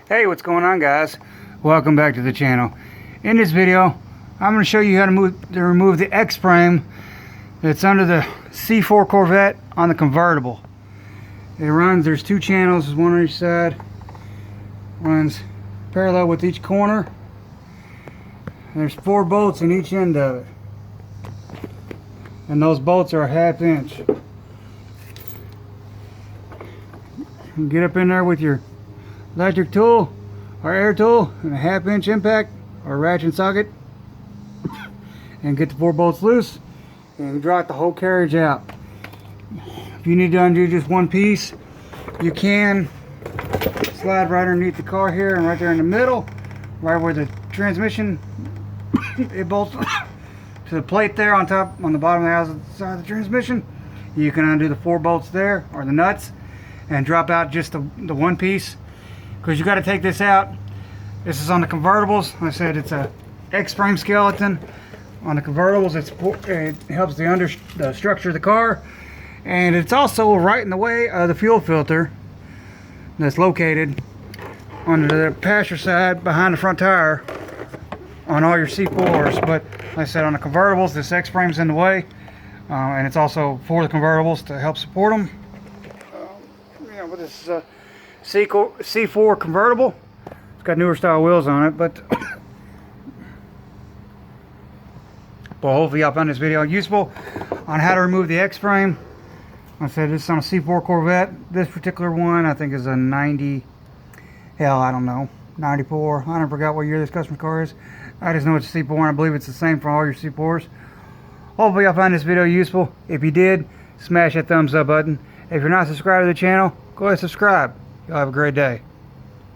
Hey, what's going on, guys? Welcome back to the channel. In this video, I'm going to show you how to remove the X-frame that's under the C4 Corvette on the convertible. It runs, there's two channels, one on each side. Runs parallel with each corner. There's 4 bolts in each end of it. And those bolts are a 1/2 inch. You get up in there with your electric tool or air tool and a 1/2 inch impact or ratchet socket and get the 4 bolts loose and drop the whole carriage out. If you need to undo just one piece, you can slide right underneath the car here and right there in the middle, right where the transmission it bolts to the plate there on top, on the bottom of the side of the transmission. You can undo the 4 bolts there or the nuts and drop out just the one piece, because you got to take this out. This is on the convertibles. Like I said, it's a X-frame skeleton. On the convertibles, it helps the structure of the car, and it's also right in the way of the fuel filter that's located on the passenger side behind the front tire on all your C4s. But like I said, on the convertibles, this X-frame's in the way, and it's also for the convertibles to help support them. But this is a C4 convertible. It's got newer style wheels on it, but hopefully y'all found this video useful on how to remove the X-frame. Like I said, this is on a C4 Corvette. This particular one I think is a 90, hell I don't know, 94. I forgot what year this customer car is. I just know it's a C4 and I believe it's the same for all your C4s. Hopefully y'all found this video useful. If you did, smash that thumbs up button. If you're not subscribed to the channel, go ahead and subscribe. Y'all have a great day.